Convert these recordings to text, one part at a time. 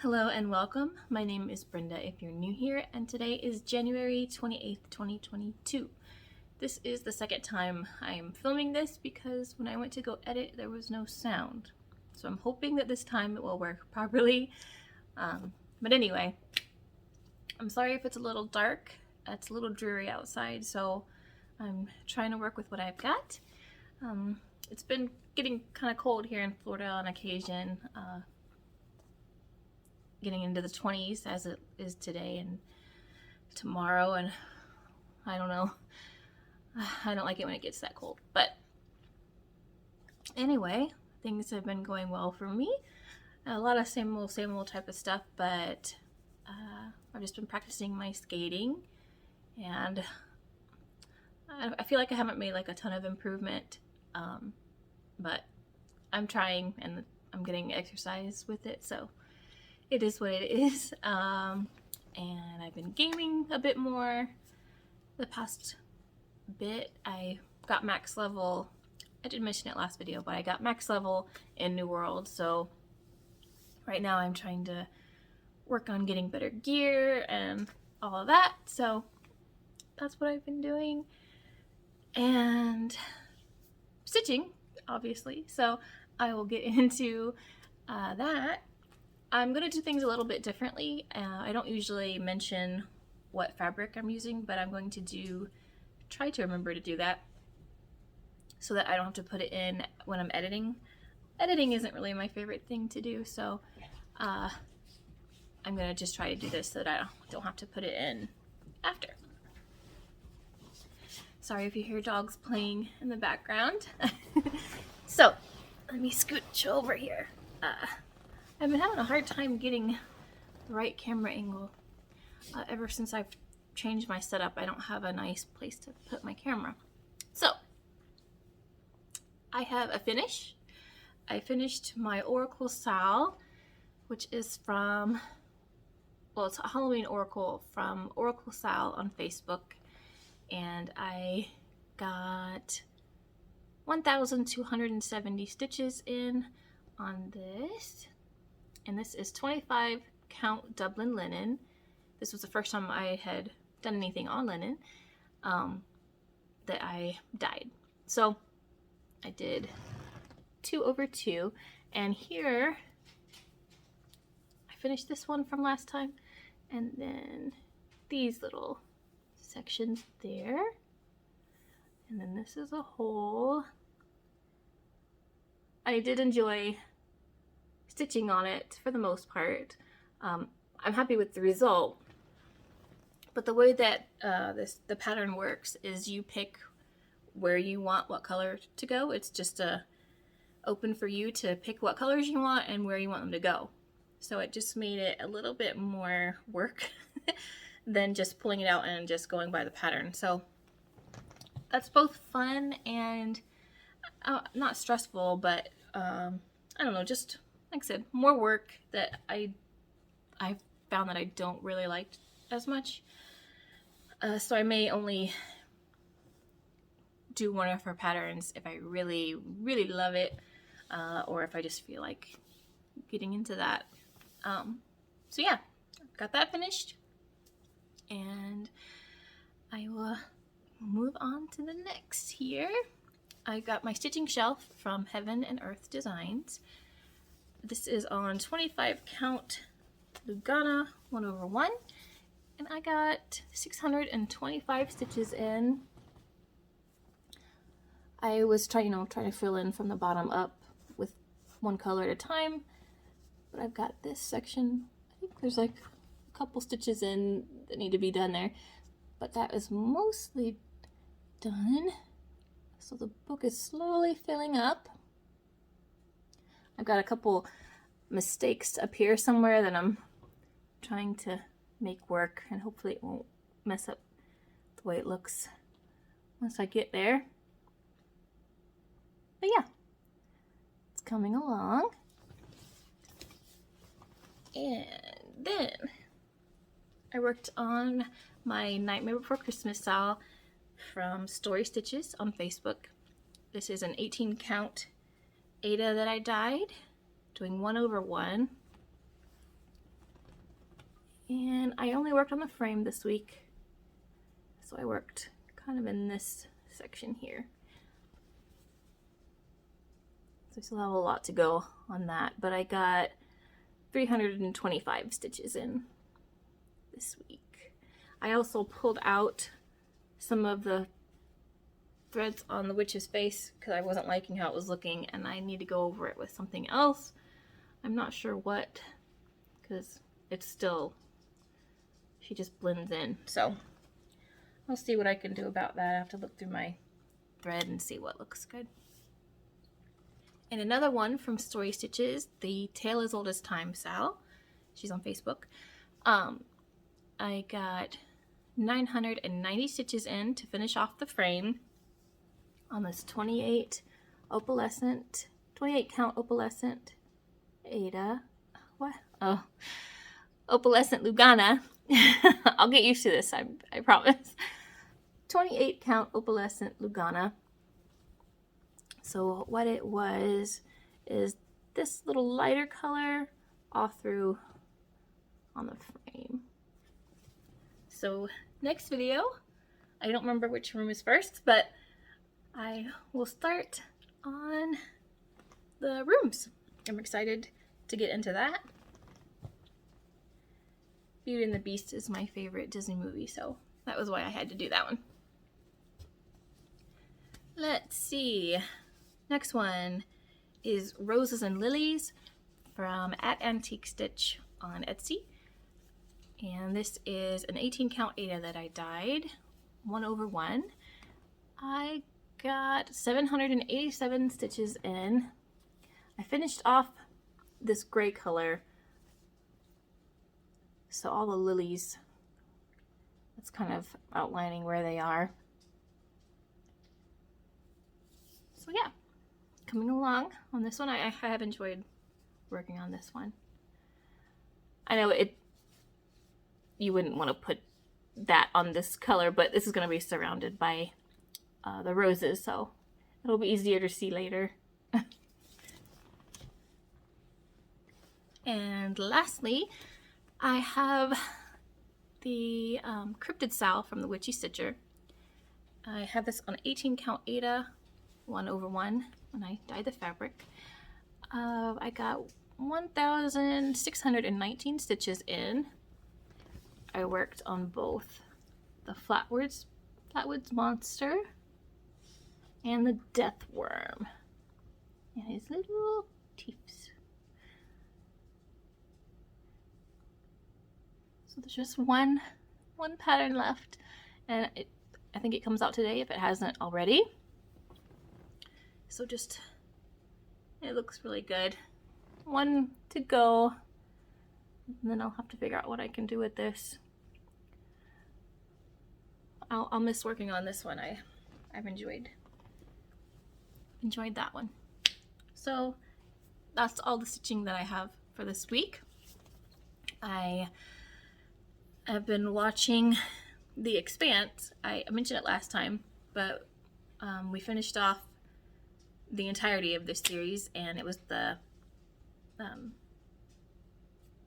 Hello and welcome. My name is Brenda if you're new here, and today is January 28th, 2022. This is the second time I'm filming this because when I went to go edit there was no sound. So I'm hoping that this time it will work properly. But anyway, I'm sorry if it's a little dark. It's a little dreary outside, so I'm trying to work with what I've got. It's been getting kind of cold here in Florida on occasion. Getting into the 20s as it is today and tomorrow, and I don't know. I don't like it when it gets that cold. But anyway, things have been going well for me. A lot of same old type of stuff, but I've just been practicing my skating, and I feel like I haven't made like a ton of improvement, but I'm trying and I'm getting exercise with it, so it is what it is. And I've been gaming a bit more the past bit. I got max level. I didn't mention it last video, but I got max level in New World. So right now I'm trying to work on getting better gear and all of that. So that's what I've been doing. And stitching, obviously. So I will get into that. I'm going to do things a little bit differently. I don't usually mention what fabric I'm using, but I'm going to try to remember to do that so that I don't have to put it in when I'm editing. Editing isn't really my favorite thing to do, so I'm going to just try to do this so that I don't have to put it in after. Sorry if you hear dogs playing in the background. So let me scooch over here. I've been having a hard time getting the right camera angle. Ever since I've changed my setup, I don't have a nice place to put my camera. So, I have a finish. I finished my Oracle Sal, which is from, well, it's a Halloween Oracle from Oracle Sal on Facebook. And I got 1,270 stitches in on this. And this is 25 count Dublin linen. This was the first time I had done anything on linen that I dyed. So I did 2 over 2, and here I finished this one from last time, and then these little sections there, and then this is a hole. I did enjoy stitching on it for the most part. I'm happy with the result, but the way that the pattern works is you pick where you want what color to go. It's just open for you to pick what colors you want and where you want them to go. So it just made it a little bit more work than just pulling it out and just going by the pattern. So that's both fun and not stressful, but I don't know, just like I said, more work that I found that I don't really like as much. So I may only do one of her patterns if I really, really love it, or if I just feel like getting into that. So yeah, got that finished, and I will move on to the next here. I got my stitching shelf from Heaven and Earth Designs. This is on 25 count Lugana 1 over 1, and I got 625 stitches in. I was trying to fill in from the bottom up with one color at a time, but I've got this section. I think there's like a couple stitches in that need to be done there, but that is mostly done. So the book is slowly filling up. I've got a couple mistakes up here somewhere that I'm trying to make work, and hopefully it won't mess up the way it looks once I get there. But yeah, it's coming along. And then I worked on my Nightmare Before Christmas Sal from Story Stitches on Facebook. This is an 18 count Ada that I dyed, doing 1 over 1. And I only worked on the frame this week, so I worked kind of in this section here. So I still have a lot to go on that, but I got 325 stitches in this week. I also pulled out some of the threads on the witch's face because I wasn't liking how it was looking, and I need to go over it with something else. I'm not sure what, because it's still, she just blends in. So I'll see what I can do about that. I have to look through my thread and see what looks good. And another one from Story Stitches, the Tale as Old as Time Sal. She's on Facebook. I got 990 stitches in to finish off the frame on this 28 count opalescent Ada. What? Oh, opalescent Lugana. I'll get used to this, I promise. 28 count opalescent Lugana. So what it was is this little lighter color all through on the frame. So next video, I don't remember which room is first, but I will start on the rooms. I'm excited to get into that. Beauty and the Beast is my favorite Disney movie, so that was why I had to do that one. Let's see. Next one is Roses and Lilies from @AntiqueStitch on Etsy. And this is an 18 count Ada that I dyed, 1/1. I got 787 stitches in. I finished off this gray color, so all the lilies, that's kind of outlining where they are. So yeah, coming along on this one. I have enjoyed working on this one. I know you wouldn't want to put that on this color, but this is going to be surrounded by the roses, so it'll be easier to see later. And lastly, I have the Cryptid Sal from the Witchy Stitcher. I have this on 18 count Ada, 1/1 when I dyed the fabric. I got 1,619 stitches in. I worked on both the Flatwoods Monster and the Death Worm and his little teeths. So there's just one pattern left, and I think it comes out today if it hasn't already. So it looks really good. One to go, and then I'll have to figure out what I can do with this. I'll miss working on this one. I've enjoyed that one. So that's all the stitching that I have for this week. I have been watching The Expanse. I mentioned it last time, but we finished off the entirety of this series, and it was the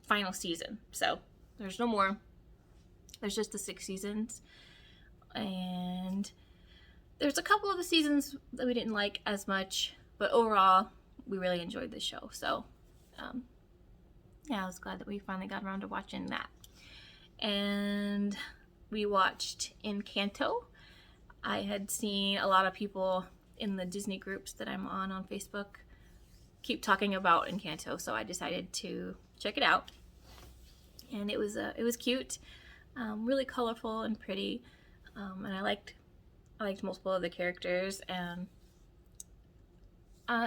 final season. So there's no more. There's just the 6 seasons. And there's a couple of the seasons that we didn't like as much, but overall we really enjoyed the show. So yeah, I was glad that we finally got around to watching that. And we watched Encanto. I had seen a lot of people in the Disney groups that I'm on Facebook keep talking about Encanto, so I decided to check it out. And it was cute, really colorful and pretty, and I liked multiple of the characters. And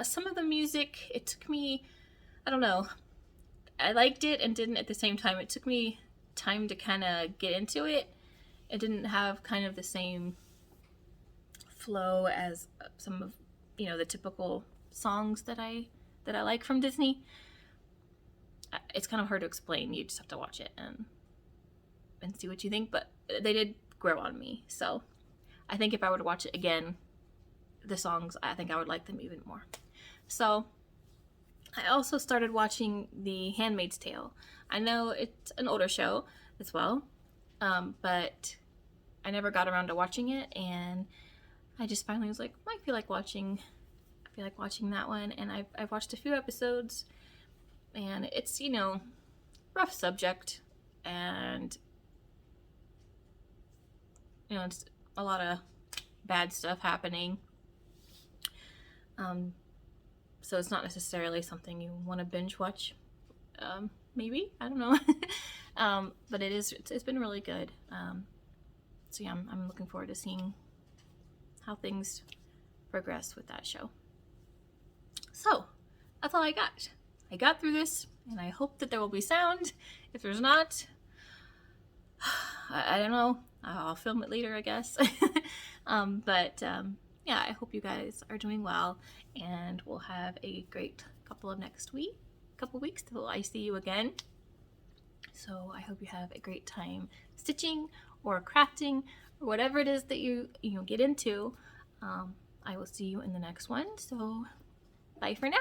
some of the music, it took me, I don't know, I liked it and didn't at the same time. It took me time to kind of get into it. It didn't have kind of the same flow as some of the typical songs that I like from Disney. It's kind of hard to explain. You just have to watch it and see what you think, but they did grow on me. So I think if I were to watch it again, the songs, I think I would like them even more. So I also started watching The Handmaid's Tale. I know it's an older show, as well. But I never got around to watching it, and I just finally was like, I feel like watching that one, and I've watched a few episodes, and it's, you know, rough subject, and you know, it's a lot of bad stuff happening. So it's not necessarily something you want to binge watch. Maybe, I don't know. But it's been really good. So yeah, I'm looking forward to seeing how things progress with that show. So that's all I got. I got through this, and I hope that there will be sound. If there's not, I don't know. I'll film it later, I guess. Yeah, I hope you guys are doing well, and we'll have a great couple weeks till I see you again. So I hope you have a great time stitching or crafting or whatever it is that you get into. I will see you in the next one. So bye for now.